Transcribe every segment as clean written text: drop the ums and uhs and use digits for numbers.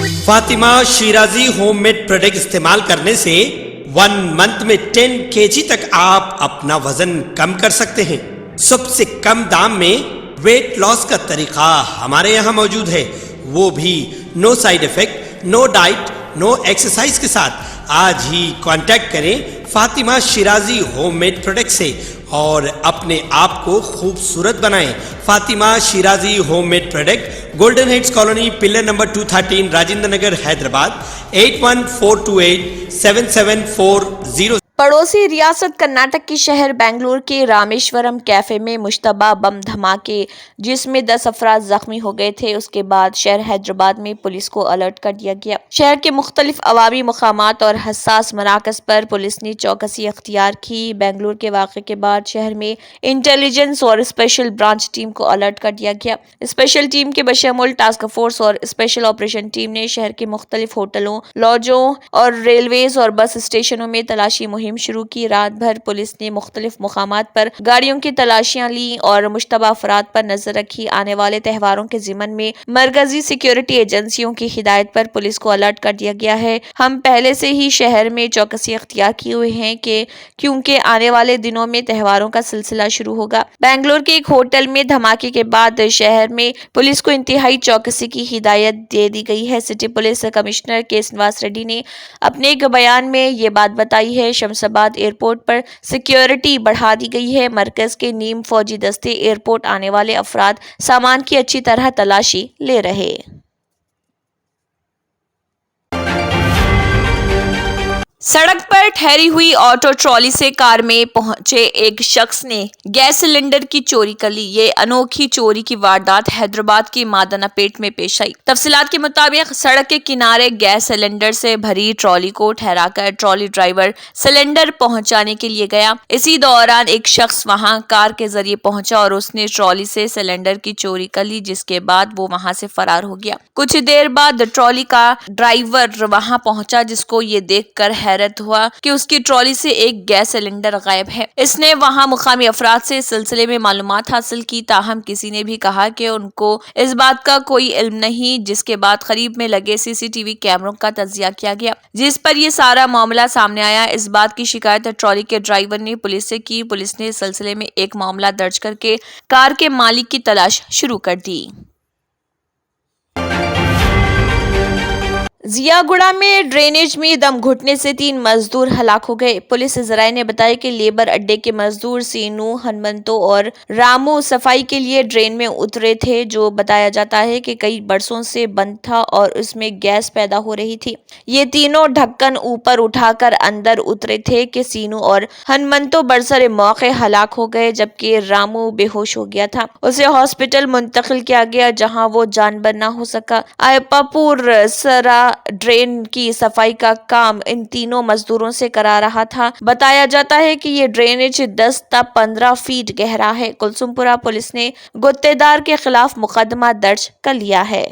Fatima Shirazi home made product استعمال کرنے سے 1 منتھ میں 10 kg تک آپ اپنا وزن کم کر سکتے ہیں۔ سب سے کم دام میں ویٹ لاس کا طریقہ ہمارے یہاں موجود ہے، وہ بھی no side effect, no diet, no exercise کے ساتھ۔ آج ہی کانٹیکٹ کریں Fatima Shirazi home made product سے اور اپنے آپ کو خوبصورت بنائیں۔ Fatima Shirazi home made product, golden heights colony, pillar number 213، Rajendra Nagar, Hyderabad, 8142877440۔ پڑوسی ریاست کرناٹک کے شہر بنگلور کے رامیشورم کیفے میں مشتبہ بم دھماکے جس میں 10 افراد زخمی ہو گئے تھے، اس کے بعد شہر حیدرآباد میں پولیس کو الرٹ کر دیا گیا۔ شہر کے مختلف عوامی مقامات اور حساس مراکز پر پولیس نے چوکسی اختیار کی۔ بنگلور کے واقعے کے بعد شہر میں انٹیلیجنس اور اسپیشل برانچ ٹیم کو الرٹ کر دیا گیا۔ اسپیشل ٹیم کے بشمول ٹاسک فورس اور اسپیشل آپریشن ٹیم نے شہر کے مختلف ہوٹلوں، لاجوں اور ریلویز اور بس اسٹیشنوں میں تلاشی مہم شروع کی۔ رات بھر پولیس نے مختلف مقامات پر گاڑیوں کی تلاشیاں لیں اور مشتبہ افراد پر نظر رکھی۔ آنے والے تہواروں کے ضمن میں مرکزی سیکیورٹی ایجنسیوں کی ہدایت پر پولیس کو الرٹ کر دیا گیا ہے۔ ہم پہلے سے ہی شہر میں چوکسی اختیار کیے ہوئے ہیں کیونکہ آنے والے دنوں میں تہواروں کا سلسلہ شروع ہوگا۔ بنگلور کے ایک ہوٹل میں دھماکے کے بعد شہر میں پولیس کو انتہائی چوکسی کی ہدایت دے دی گئی ہے۔ سٹی پولیس کمشنر کے نواس ریڈی نے اپنے ایک بیان میں یہ بات بتائی ہے۔ شمس آباد ایئرپورٹ پر سیکیورٹی بڑھا دی گئی ہے۔ مرکز کے نیم فوجی دستے ایئرپورٹ آنے والے افراد سامان کی اچھی طرح تلاشی لے رہے۔ سڑک پر ٹھہری ہوئی آٹو ٹرالی سے کار میں پہنچے ایک شخص نے گیس سلنڈر کی چوری کر لی۔ یہ انوکھی چوری کی واردات حیدرآباد کی مادنا پیٹ میں پیش آئی۔ تفصیلات کے مطابق سڑک کے کنارے گیس سلنڈر سے بھری ٹرالی کو ٹھہرا کر ٹرالی ڈرائیور سلنڈر پہنچانے کے لیے گیا۔ اسی دوران ایک شخص وہاں کار کے ذریعے پہنچا اور اس نے ٹرالی سے سلنڈر کی چوری کر لی، جس کے بعد وہ وہاں سے فرار ہو گیا۔ کچھ دیر بعد ٹرالی کا ڈرائیور وہاں پہنچا، جس کو یہ دیکھ کر حیرت ہوا کہ اس کی ٹرالی سے ایک گیس سلنڈر غائب ہے۔ اس نے وہاں مقامی افراد سے اس سلسلے میں معلومات حاصل کی، تاہم کسی نے بھی کہا کہ ان کو اس بات کا کوئی علم نہیں، جس کے بعد قریب میں لگے CCTV کیمروں کا تجزیہ کیا گیا، جس پر یہ سارا معاملہ سامنے آیا۔ اس بات کی شکایت ٹرالی کے ڈرائیور نے پولیس سے کی۔ پولیس نے اس سلسلے میں ایک معاملہ درج کر کے کار کے مالک کی تلاش شروع کر دی۔ ضیا گڑھا میں ڈرینیج میں دم گھٹنے سے 3 مزدور ہلاک ہو گئے۔ پولیس ذرائع نے بتایا کہ لیبر اڈے کے مزدور سینو، ہنمنتو اور رامو صفائی کے لیے ڈرین میں اترے تھے، جو بتایا جاتا ہے کہ کئی برسوں سے بند تھا اور اس میں گیس پیدا ہو رہی تھی۔ یہ تینوں ڈھکن اوپر اٹھا کر اندر اترے تھے کہ سینو اور ہنمنتو برسر موقع ہلاک ہو گئے، جبکہ رامو بے ہوش ہو گیا تھا۔ اسے ہاسپٹل منتقل کیا گیا، جہاں وہ جان بر نہ ہو سکا۔ آئپاپور سرا ڈرین کی صفائی کا کام ان تینوں مزدوروں سے کرا رہا تھا۔ بتایا جاتا ہے کہ یہ ڈرینیج 10 تا 15 فیٹ گہرا ہے۔ کلسم پورہ پولیس نے گتے دار کے خلاف مقدمہ درج کر لیا ہے۔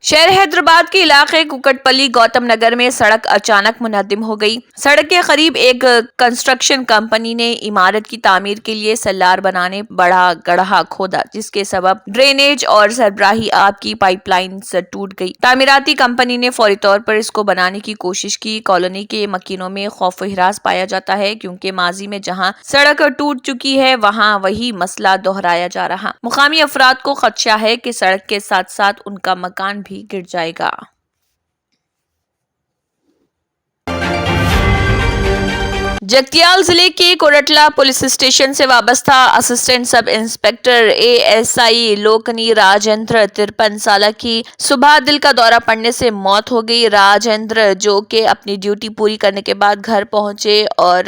شہر حیدرآباد کے علاقے کوکٹ پلی گوتم نگر میں سڑک اچانک منہدم ہو گئی۔ سڑک کے قریب ایک کنسٹرکشن کمپنی نے عمارت کی تعمیر کے لیے سلار بنانے بڑا گڑھا کھودا، جس کے سبب ڈرینیج اور سربراہی آب کی پائپ لائنز ٹوٹ گئی۔ تعمیراتی کمپنی نے فوری طور پر اس کو بنانے کی کوشش کی۔ کالونی کے مکینوں میں خوف و ہراس پایا جاتا ہے، کیونکہ ماضی میں جہاں سڑک ٹوٹ چکی ہے وہاں وہی مسئلہ دہرایا جا رہا۔ مقامی افراد کو خدشہ ہے کہ سڑک کے ساتھ ساتھ ان کا مکان بھی گر جائے گا۔ جگتیال ضلع کے کوٹلہ پولیس اسٹیشن سے وابستہ اسسٹنٹ سب انسپکٹر ASI لوکنی راجندر 53 سالہ کی صبح دل کا دورہ پڑنے سے موت ہو گئی۔ راجندر جو کہ اپنی ڈیوٹی پوری کرنے کے بعد گھر پہنچے اور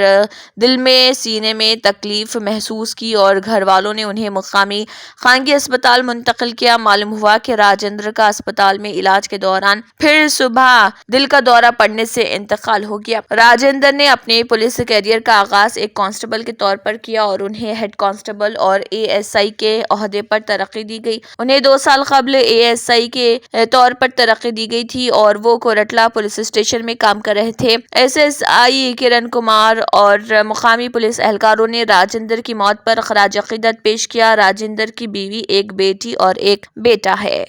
دل میں سینے میں تکلیف محسوس کی اور گھر والوں نے انہیں مقامی خانگی اسپتال منتقل کیا۔ معلوم ہوا کہ راجندر کا اسپتال میں علاج کے دوران پھر صبح دل کا دورہ پڑنے سے انتقال ہو گیا۔ راجندر نے اپنے پولیس کیریئر کا آغاز ایک کانسٹیبل کے طور پر کیا اور انہیں ہیڈ کانسٹیبل اور ASI کے عہدے پر ترقی دی گئی. انہیں 2 سال قبل ASI کے طور پر ترقی دی گئی تھی اور وہ کورٹلا پولیس اسٹیشن میں کام کر رہے تھے. SSI کرن کمار اور مقامی پولیس اہلکاروں نے راجندر کی موت پر خراج عقیدت پیش کیا. راجندر کی بیوی، ایک بیٹی اور ایک بیٹا ہے.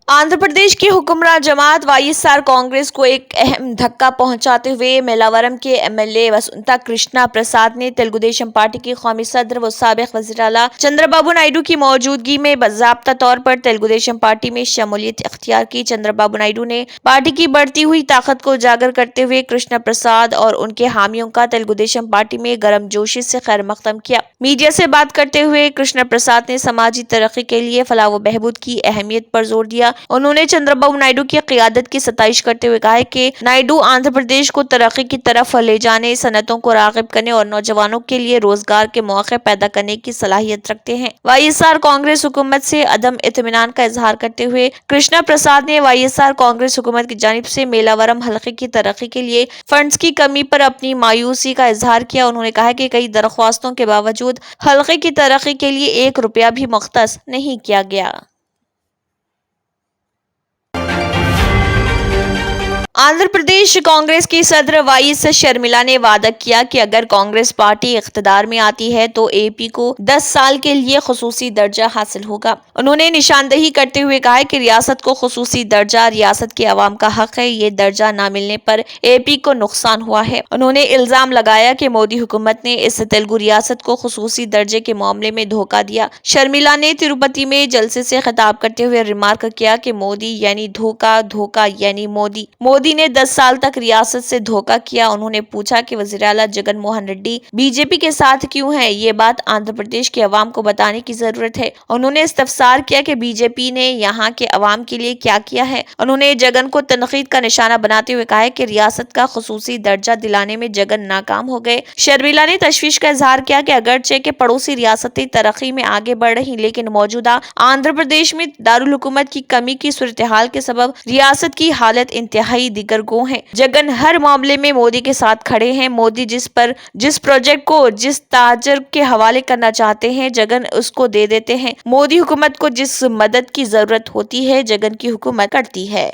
آندھرا پردیش کی حکمراں جماعت YSR کانگریس کو ایک اہم دھکا پہنچاتے ہوئے میلاورم کے MLA وسنتا کرشنا پرساد نے تلگو دیشم پارٹی کے قومی صدر و سابق وزیر اعلیٰ چندرا بابو نائیڈو کی موجودگی میں باضابطہ طور پر تلگو دیشم پارٹی میں شمولیت اختیار کی. چندرا بابو نائیڈو نے پارٹی کی بڑھتی ہوئی طاقت کو اجاگر کرتے ہوئے کرشنا پرساد اور ان کے حامیوں کا تلگو دیشم پارٹی میں گرم جوشی سے خیر مقدم کیا. میڈیا سے بات کرتے ہوئے کرشنا پرساد نے سماجی ترقی کے لیے فلاح و بہبود کی اہمیت پر زور دیا. انہوں نے چندرا بابو نائیڈو کی قیادت کی ستائش کرتے ہوئے کہا کہ نائیڈو آندھرا پردیش کو ترقی کی طرف لے جانے، صنعتوں کو راغب کرنے اور نوجوانوں کے لیے روزگار کے مواقع پیدا کرنے کی صلاحیت رکھتے ہیں. YSR کانگریس حکومت سے عدم اطمینان کا اظہار کرتے ہوئے کرشنا پرساد نے YSR کانگریس حکومت کی جانب سے میلاورم حلقے کی ترقی کے لیے فنڈز کی کمی پر اپنی مایوسی کا اظہار کیا. انہوں نے کہا کہ کئی درخواستوں کے باوجود حلقے کی ترقی کے لیے 1 روپیہ بھی مختص نہیں کیا گیا. آندھرا پردیش کانگریس کی صدر YS شرمیلا نے وعدہ کیا کہ اگر کانگریس پارٹی اقتدار میں آتی ہے تو AP کو 10 سال کے لیے خصوصی درجہ حاصل ہوگا. انہوں نے نشاندہی کرتے ہوئے کہا کہ ریاست کو خصوصی درجہ ریاست کے عوام کا حق ہے. یہ درجہ نہ ملنے پر AP کو نقصان ہوا ہے. انہوں نے الزام لگایا کہ مودی حکومت نے اس تلگو ریاست کو خصوصی درجے کے معاملے میں دھوکہ دیا. شرمیلا نے تروپتی میں جلسے سے خطاب کرتے ہوئے ریمارک کیا کہ مودی یعنی دھوکہ، دھوکہ یعنی مودی. مودی نے 10 سال تک ریاست سے دھوکہ کیا. انہوں نے پوچھا کہ وزیر اعلیٰ جگن موہن ریڈی BJP کے ساتھ کیوں ہیں. یہ بات آندھرا پردیش کے عوام کو بتانے کی ضرورت ہے. انہوں نے استفسار کیا کہ BJP نے یہاں کے عوام کے لیے کیا کیا ہے. انہوں نے جگن کو تنقید کا نشانہ بناتے ہوئے کہا کہ ریاست کا خصوصی درجہ دلانے میں جگن ناکام ہو گئے. شرمیلا نے تشویش کا اظہار کیا کہ اگرچہ کہ پڑوسی ریاستیں ترقی میں آگے بڑھ رہی لیکن موجودہ آندھرا پردیش میں دارالحکومت کی کمی کی صورتحال کے سبب ریاست کی حالت انتہائی دیگر گو ہیں. جگن ہر معاملے میں مودی کے ساتھ کھڑے ہیں. مودی جس پروجیکٹ کو جس تاجر کے حوالے کرنا چاہتے ہیں جگن اس کو دے دیتے ہیں. مودی حکومت کو جس مدد کی ضرورت ہوتی ہے جگن کی حکومت کرتی ہے.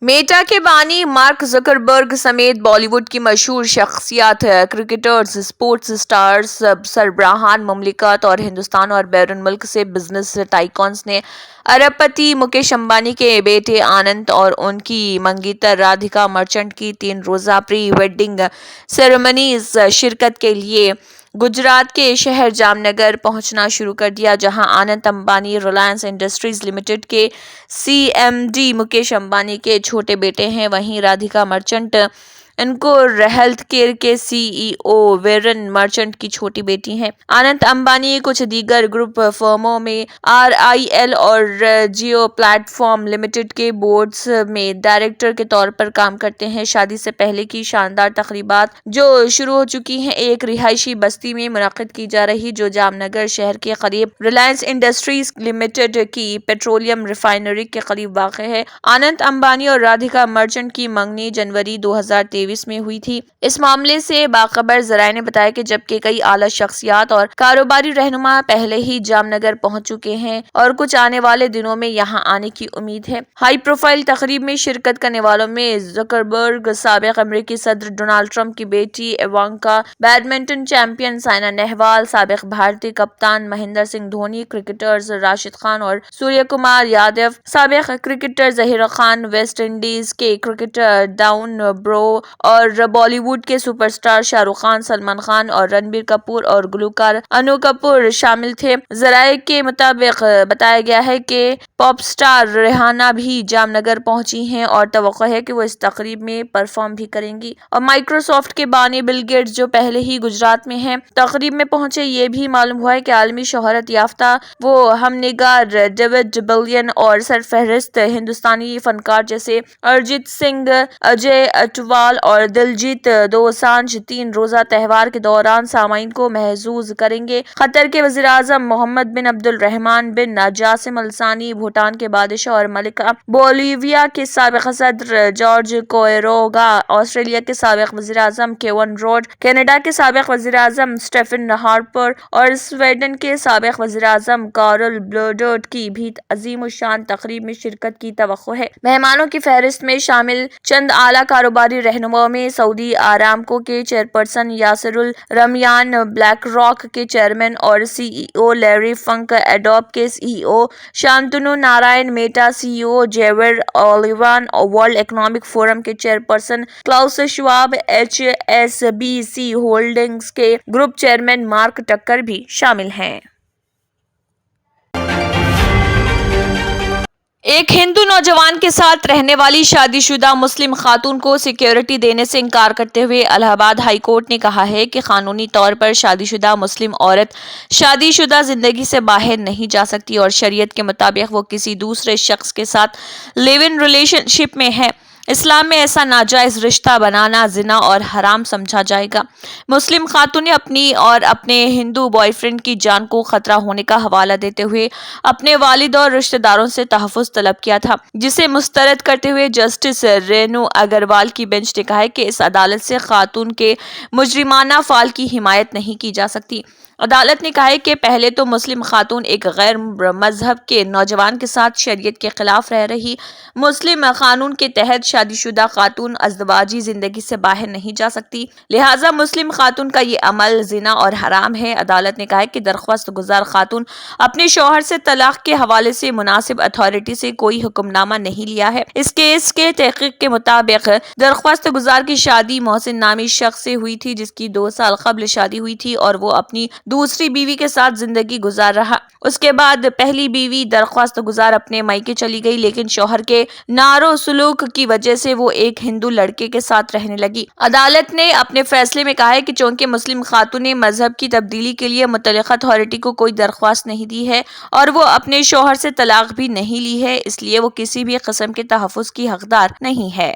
میٹا کے بانی مارک زکربرگ سمیت بالی ووڈ کی مشہور شخصیات، کرکٹرز، اسپورٹس اسٹارز، سربراہان مملکت اور ہندوستان اور بیرون ملک سے بزنس ٹائکونز نے ارب پتی مکیش امبانی کے بیٹے آنند اور ان کی منگیتر رادھیکا مرچنٹ کی 3 روزہ پری ویڈنگ سیریمنیز شرکت کے لیے گجرات کے شہر جام نگر پہنچنا شروع کر دیا، جہاں Anand Ambani Reliance Industries Limited کے CMD مکیش امبانی کے چھوٹے بیٹے ہیں. وہیں Radhika Merchant Encore health care کے CEO ویرن مرچنٹ کی چھوٹی بیٹی ہیں. آنند امبانی کچھ دیگر گروپ فرموں میں RIL اور جیو پلیٹ فارم لمیٹڈ کے بورڈز میں ڈائریکٹر کے طور پر کام کرتے ہیں. شادی سے پہلے کی شاندار تقریبات جو شروع ہو چکی ہیں ایک رہائشی بستی میں منعقد کی جا رہی جو جام نگر شہر کے قریب ریلائنس انڈسٹریز لمیٹڈ کی پیٹرولیم ریفائنری کے قریب واقع ہے. آنند امبانی اور رادھیکا مرچنٹ کی منگنی جنوری 2023 میں ہوئی تھی. اس معاملے سے باخبر ذرائع نے بتایا کہ جبکہ کئی اعلیٰ شخصیات اور کاروباری رہنما پہلے ہی جام نگر پہنچ چکے ہیں اور کچھ آنے والے دنوں میں یہاں آنے کی امید ہے. ہائی پروفائل تقریب میں شرکت کرنے والوں میں زکربرگ، سابق امریکی صدر ڈونلڈ ٹرمپ کی بیٹی Ivanka, badminton champion Saina Nehwal, سابق بھارتی کپتان مہندر سنگھ دھونی، کرکٹرز راشد خان اور سوریہ کمار یادو، سابق cricketer Zaheer Khan, West Indies کے کرکٹر ڈان برو اور بالی ووڈ کے سپر اسٹار شاہ رخ خان، سلمان خان اور رنبیر کپور اور گلوکار انو کپور شامل تھے. ذرائع کے مطابق بتایا گیا ہے کہ پاپ اسٹار ریحانہ بھی جام نگر پہنچی ہیں اور توقع ہے کہ وہ اس تقریب میں پرفارم بھی کریں گی. اور مائیکروسافٹ کے بانی بل گیٹس جو پہلے ہی گجرات میں ہیں تقریب میں پہنچے. یہ بھی معلوم ہوا ہے کہ عالمی شہرت یافتہ وہ ہم نگار ڈیوڈ بلین اور سرفہرست ہندوستانی فنکار جیسے ارجیت سنگھ، اجے اٹوال اور دلجیت دوسانجھ 3 روزہ تہوار کے دوران سامعین کو محظوظ کریں گے۔ قطر کے وزیر اعظم محمد بن عبد الرحمن بن جاسم الثانی، بھوٹان کے بادشاہ اور ملکہ، بولیویا کے سابق صدر جارج کوئروگا، آسٹریلیا کے سابق وزیر اعظم کیون روڈ، کینیڈا کے سابق وزیر اعظم اسٹیفن ہارپر اور سویڈن کے سابق وزیر اعظم کارل بلوڈوٹ کی بھی عظیم الشان تقریب میں شرکت کی توقع ہے۔ مہمانوں کی فہرست میں شامل چند اعلیٰ کاروباری رہنماؤں میں سعودی آرامکو کے chairperson Yasir Al Rahman, BlackRock کے چیئرمین اور C E O Larry Fink, Adobe کے C E O Shantanu Narayen, Meta C E O Javier Olivan, World Economic Forum کے chairperson Klaus Schwab, H S B C Holdings کے group chairman Mark Tucker بھی شامل ہیں۔ ایک ہندو نوجوان کے ساتھ رہنے والی شادی شدہ مسلم خاتون کو سیکیورٹی دینے سے انکار کرتے ہوئے الہ آباد ہائی کورٹ نے کہا ہے کہ قانونی طور پر شادی شدہ مسلم عورت شادی شدہ زندگی سے باہر نہیں جا سکتی اور شریعت کے مطابق وہ کسی دوسرے شخص کے ساتھ لیو ان ریلیشن شپ میں ہے۔ اسلام میں ایسا ناجائز رشتہ بنانا زنا اور حرام سمجھا جائے گا۔ مسلم خاتون نے اپنی اور اپنے ہندو بوائے فرینڈ کی جان کو خطرہ ہونے کا حوالہ دیتے ہوئے اپنے والد اور رشتہ داروں سے تحفظ طلب کیا تھا، جسے مسترد کرتے ہوئے جسٹس رینو اگروال کی بینچ نے کہا ہے کہ اس عدالت سے خاتون کے مجرمانہ فعل کی حمایت نہیں کی جا سکتی۔ عدالت نے کہا ہے کہ پہلے تو مسلم خاتون ایک غیر مذہب کے نوجوان کے ساتھ شریعت کے خلاف رہ رہی، مسلم قانون کے تحت شادی شدہ خاتون ازدواجی زندگی سے باہر نہیں جا سکتی، لہٰذا مسلم خاتون کا یہ عمل زنا اور حرام ہے۔ عدالت نے کہا ہے کہ درخواست گزار خاتون اپنے شوہر سے طلاق کے حوالے سے مناسب اتھارٹی سے کوئی حکم نامہ نہیں لیا ہے۔ اس کیس کے تحقیق کے مطابق درخواست گزار کی شادی محسن نامی شخص سے ہوئی تھی، جس کی 2 سال قبل شادی ہوئی تھی اور وہ اپنی دوسری بیوی کے ساتھ زندگی گزار رہا۔ اس کے بعد پہلی بیوی درخواست گزار اپنے مائکے چلی گئی، لیکن شوہر کے نارو سلوک کی وجہ سے وہ ایک ہندو لڑکے کے ساتھ رہنے لگی۔ عدالت نے اپنے فیصلے میں کہا ہے کہ چونکہ مسلم خاتون نے مذہب کی تبدیلی کے لیے متعلقہ اتھارٹی کو کوئی درخواست نہیں دی ہے اور وہ اپنے شوہر سے طلاق بھی نہیں لی ہے، اس لیے وہ کسی بھی قسم کے تحفظ کی حقدار نہیں ہے۔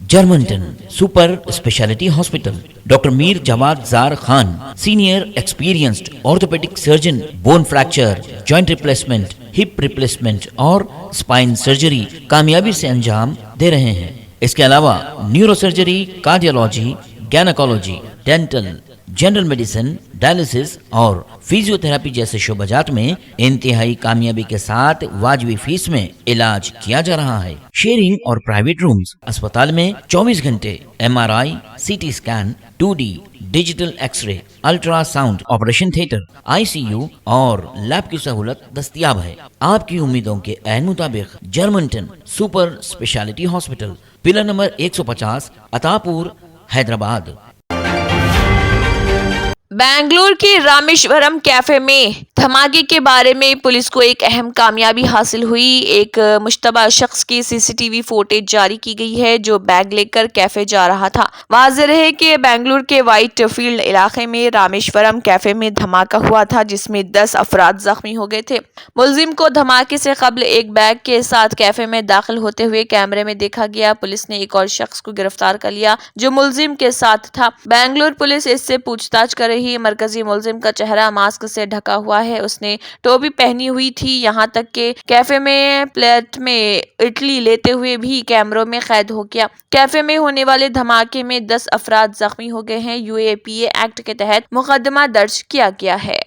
جرمنٹن super speciality hospital, doctor Mir Jawad Zar Khan, senior experienced orthopaedic surgeon, bone fracture, joint replacement, hip replacement اور اسپائن سرجری کامیابی سے انجام دے رہے ہیں۔ اس کے علاوہ neuro surgery, cardiology, gynaecology, dental, general medicine, dialysis اور فزیو تھراپی جیسے شعبہ جات میں انتہائی کامیابی کے ساتھ واجبی فیس میں علاج کیا جا رہا ہے۔ شیئرنگ اور پرائیویٹ رومز، اسپتال میں 24 گھنٹے M R I, C T scan, 2D digital X-ray, ultrasound, operation theatre, I C U اور لیب کی سہولت دستیاب ہے۔ آپ کی امیدوں کے عین مطابق جرمنٹن super speciality hospital, pillar number 150، Attapur, Hyderabad. Bangalore کے رامیشورم کیفے میں دھماکے کے بارے میں پولیس کو ایک اہم کامیابی حاصل ہوئی۔ ایک مشتبہ شخص کی سی سی ٹی وی فوٹیج جاری کی گئی ہے جو بیگ لے کر کیفے جا رہا تھا۔ واضح ہے کہ بنگلور کے وائٹ فیلڈ علاقے میں رامیشورم کیفے میں دھماکہ ہوا تھا جس میں 10 افراد زخمی ہو گئے تھے۔ ملزم کو دھماکے سے قبل ایک بیگ کے ساتھ کیفے میں داخل ہوتے ہوئے کیمرے میں دیکھا گیا۔ پولیس نے ایک اور شخص کو گرفتار کر لیا جو ملزم کے ساتھ تھا۔ بنگلور پولیس اس سے پوچھ تاچھ کر رہی۔ مرکزی ملزم کا چہرہ ماسک سے ڈھکا ہوا ہے، اس نے ٹوپی پہنی ہوئی تھی، یہاں تک کہ کیفے میں پلیٹ میں اٹلی لیتے ہوئے بھی کیمروں میں قید ہو گیا۔ کیفے میں ہونے والے دھماکے میں 10 افراد زخمی ہو گئے ہیں۔ You a P a act کے تحت مقدمہ درج کیا گیا ہے۔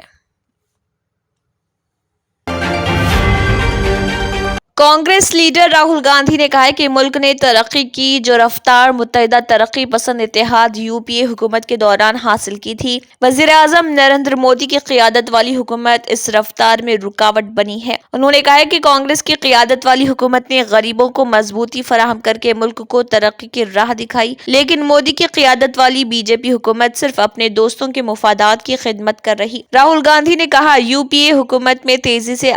کانگریس لیڈر راہل گاندھی نے کہا ہے کہ ملک نے ترقی کی جو رفتار متحدہ ترقی پسند اتحاد یو پی اے حکومت کے دوران حاصل کی تھی، وزیر اعظم نریندر مودی کی قیادت والی حکومت اس رفتار میں رکاوٹ بنی ہے۔ انہوں نے کہا ہے کہ کانگریس کی قیادت والی حکومت نے غریبوں کو مضبوطی فراہم کر کے ملک کو ترقی کی راہ دکھائی، لیکن مودی کی قیادت والی بی جے پی حکومت صرف اپنے دوستوں کے مفادات کی خدمت کر رہی۔ راہل گاندھی نے کہا، یو پی اے حکومت میں تیزی سے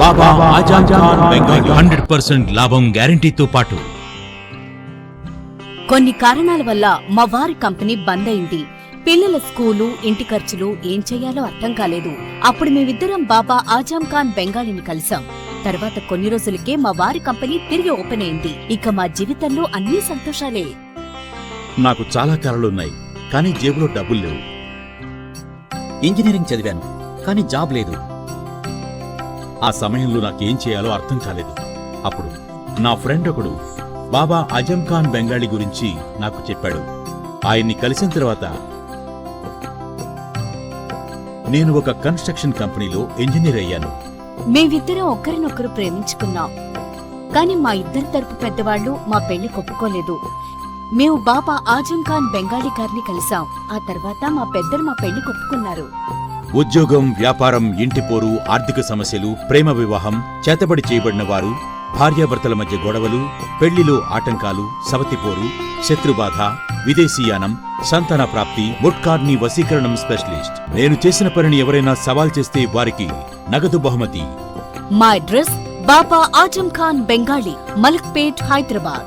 బాబా ఆజాం ఖాన్ బెంగాలీ 100% లాభం గ్యారంటీతో పాటు కొన్ని కారణాల వల్ల మా వారి కంపెనీ బంద్ అయింది. పిల్లల స్కూలు, ఇంటి ఖర్చులు ఏం చెయ్యాలో అర్థం కాలేదు. అప్పుడు మేమిద్దరం బాబా ఆజాం ఖాన్ బెంగాలీని కలిసాం. తర్వాత కొన్ని రోజులకే మా వారి కంపెనీ తిరిగి ఓపెన్ అయింది. ఇక మా జీవితంలో అన్ని సంతోషాలే. నాకు చాలా కలలున్నాయి, కానీ జేబులో డబ్బులు లేవు. ఇంజనీరింగ్ చదివాను, కానీ జాబ్ లేదు. ఆ సమయంలో నాకేం చేయాలో అర్థం కాలేదు. అప్పుడు నా ఫ్రెండ్ ఒకడు బాబా ఆజం ఖాన్ బెంగాలీ గురించి నాకు చెప్పాడు. ఆయన్ని కలిసిన తర్వాత నేను ఒక కన్స్ట్రక్షన్ కంపెనీలో ఇంజనీర్ అయ్యాను. మేమిద్దరం ఒకరినొకరు ప్రేమించుకున్నాం, కానీ మా ఇద్దరి తరపు పెద్దవాళ్లు మా పెళ్లి ఒప్పుకోలేదు. మేము బాబా ఆజం ఖాన్ బెంగాలీ గారిని కలిసాం. ఆ తర్వాత మా పెద్దలు మా పెళ్లి ఒప్పుకున్నారు. ఉద్యోగం, వ్యాపారం, ఇంటి పోరు, ఆర్థిక సమస్యలు, ప్రేమ వివాహం, చేతబడి చేయబడిన వారు, భార్యాభర్తల మధ్య గొడవలు, పెళ్లిలో ఆటంకాలు, సవతిపోరు, శత్రుబాధ, విదేశీయానం, సంతాన ప్రాప్తి, ముట్కార్ని వశీకరణం స్పెషలిస్ట్. నేను చేసిన పనిని ఎవరైనా సవాల్ చేస్తే వారికి నగదు బహుమతి. మా అడ్రస్ బాబా ఆజం ఖాన్ బెంగాలీ, మలక్పేట్, హైదరాబాద్.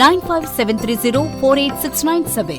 9573048697।